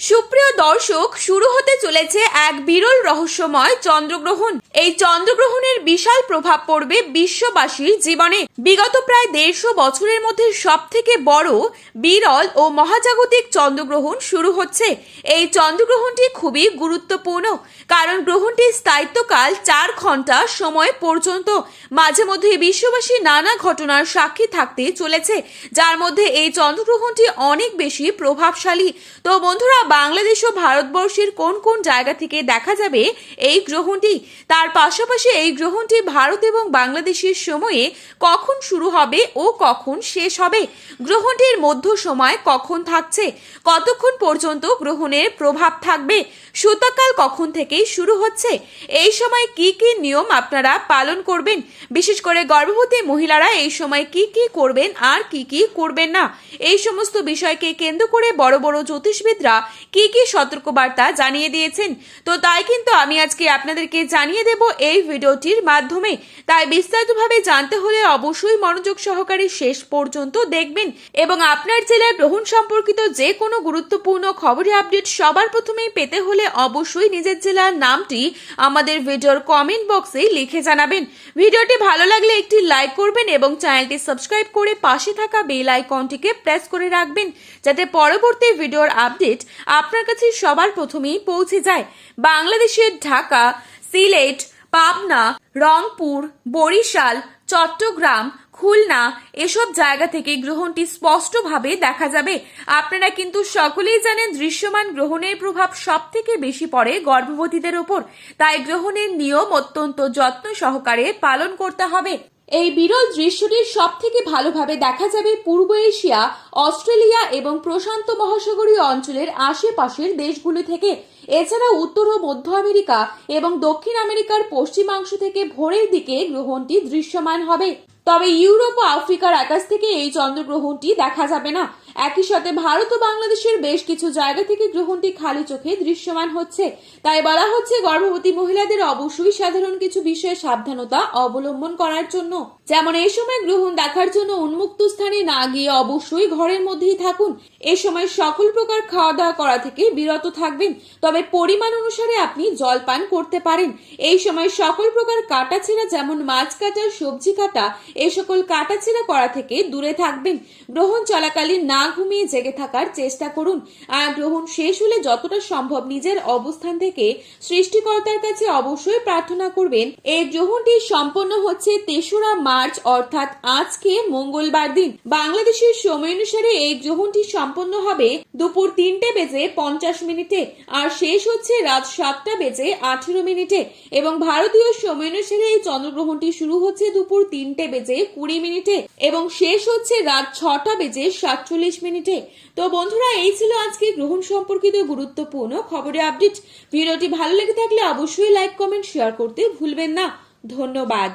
সুপ্রিয় দর্শক, শুরু হতে চলেছে এক বিরল রহস্যময় চন্দ্রগ্রহণ। এই চন্দ্রগ্রহণের বিশাল প্রভাব পড়বে বিশ্ববাসীর জীবনে। বিগত প্রায় 150 বছরের মধ্যে সবথেকে বড়, বিরল ও মহাজাগতিক চন্দ্রগ্রহণ শুরু হচ্ছে। এই চন্দ্রগ্রহণটি খুবই গুরুত্বপূর্ণ, কারণ গ্রহণটির স্থায়িত্বকাল 4 ঘন্টা সময় পর্যন্ত। মাঝে মধ্যে বিশ্ববাসী নানা ঘটনার সাক্ষী থাকতে চলেছে, যার মধ্যে এই চন্দ্রগ্রহণটি অনেক বেশি প্রভাবশালী। তো বন্ধুরা, বাংলাদেশ ও ভারতবর্ষের কোন কোন জায়গা থেকে দেখা যাবে এই গ্রহণটি, তার পাশাপাশি এই গ্রহণটি ভারত এবং বাংলাদেশের সময়ে কখন শুরু হবে ও কখন শেষ হবে, গ্রহণটির মধ্য সময় কখন থাকছে, কতক্ষণ পর্যন্ত গ্রহণের প্রভাব থাকবে, সূতকাল কখন থেকে শুরু হচ্ছে, এই সময় কি কি নিয়ম আপনারা পালন করবেন, বিশেষ করে গর্ভবতী মহিলারা এই সময় কি কি করবেন আর কি কি করবেন না, এই সমস্ত বিষয়কে কেন্দ্র করে বড় বড় জ্যোতিষবিদরা কি কি সতর্কবার্তা জানিয়ে দিয়েছেন। তো তাই কিন্তু আমি আজকে আপনাদেরকে জানিয়ে দেব এই ভিডিওটির মাধ্যমে। তাই বিস্তারিতভাবে জানতে হলে অবশ্যই মনোযোগ সহকারে শেষ পর্যন্ত দেখবেন এবং আপনার জেলার গ্রহণ সম্পর্কিত যে কোনো গুরুত্বপূর্ণ খবরের আপডেট সবার প্রথমেই পেতে হলে অবশ্যই নিজের জেলার নামটি আমাদের ভিডিওর কমেন্ট বক্সে লিখে জানাবেন। ভিডিওটি ভালো লাগলে একটি লাইক করবেন এবং চ্যানেলটি সাবস্ক্রাইব করে পাশে থাকা বেল আইকনটিকে প্রেস করে রাখবেন, যাতে পরবর্তী ভিডিওর আপডেট আপনার কাছে সবার প্রথমেই পৌঁছে যায়। বাংলাদেশের ঢাকা, সিলেট, পাবনা, রংপুর, বরিশাল, চট্টগ্রাম, খুলনা এসব জায়গা থেকে গ্রহণটি স্পষ্টভাবে দেখা যাবে। আপনারা কিন্তু সকলেই জানেন, দৃশ্যমান গ্রহণের প্রভাব সব থেকে বেশি পড়ে গর্ভবতীদের উপর। তাই গ্রহণের নিয়ম অত্যন্ত যত্ন সহকারে পালন করতে হবে। এই বিরল দৃশ্যটি সব থেকে ভালোভাবে দেখা যাবে পূর্ব এশিয়া, অস্ট্রেলিয়া এবং প্রশান্ত মহাসাগরীয় অঞ্চলের আশেপাশের দেশগুলো থেকে। এছাড়া উত্তর ও মধ্য আমেরিকা এবং দক্ষিণ আমেরিকার পশ্চিমাংশ থেকে ভোরের দিকে গ্রহণটি দৃশ্যমান হবে। তবে ইউরোপ ও আফ্রিকার আকাশ থেকে এই চন্দ্রগ্রহণটি দেখা যাবে না। একই সাথে ভারত ও বাংলাদেশের বেশ কিছু জায়গা থেকে গ্রহণটি খালি চোখে দৃশ্যমান হচ্ছে। তাই বলা হচ্ছে, গর্ভবতী মহিলাদের অবশ্যই সাধারণ কিছু বিষয়ে সাবধানতা অবলম্বন করার জন্য। যেমন এই সময় গ্রহণ দেখার জন্য উন্মুক্ত স্থানে না গিয়ে অবশ্যই ঘরের মধ্যেই থাকুন। এ সময় সকল প্রকার খাওয়া দাওয়া করা থেকে বিরত থাকবেন, তবে পরিমাণ অনুসারে আপনি জল পান করতে পারেন। এই সময় সকল প্রকার কাটাছেঁড়া, যেমন মাছ কাটা, সবজি কাটা, এই সকল কাটাছেঁড়া করা থেকে দূরে থাকবেন। গ্রহণ চলাকালীন না ঘুমিয়ে জেগে থাকার চেষ্টা করুন। আর গ্রহণ শেষ হলে যতটা সম্ভব নিজের অবস্থান থেকে সৃষ্টিকর্তার কাছে অবশ্যই প্রার্থনা করবেন। এই গ্রহণটি সম্পন্ন হচ্ছে 3রা মার্চ, অর্থাৎ আজকে মঙ্গলবার দিন। বাংলাদেশের সময় অনুসারে এই গ্রহণটি সম্পন্ন হবে দুপুর 3:50 আর শেষ হচ্ছে রাত 7:18 এবং ভারতীয় সময় অনুসারে এই চন্দ্রগ্রহণটি শুরু হচ্ছে দুপুর 3:20 এবং শেষ হচ্ছে রাত 6:47। তো বন্ধুরা, এই ছিল আজকে গ্রহণ সম্পর্কিত গুরুত্বপূর্ণ খবরের আপডেট। ভিডিওটি ভালো লেগে থাকলে অবশ্যই লাইক, কমেন্ট, শেয়ার করতে ভুলবেন না। ধন্যবাদ।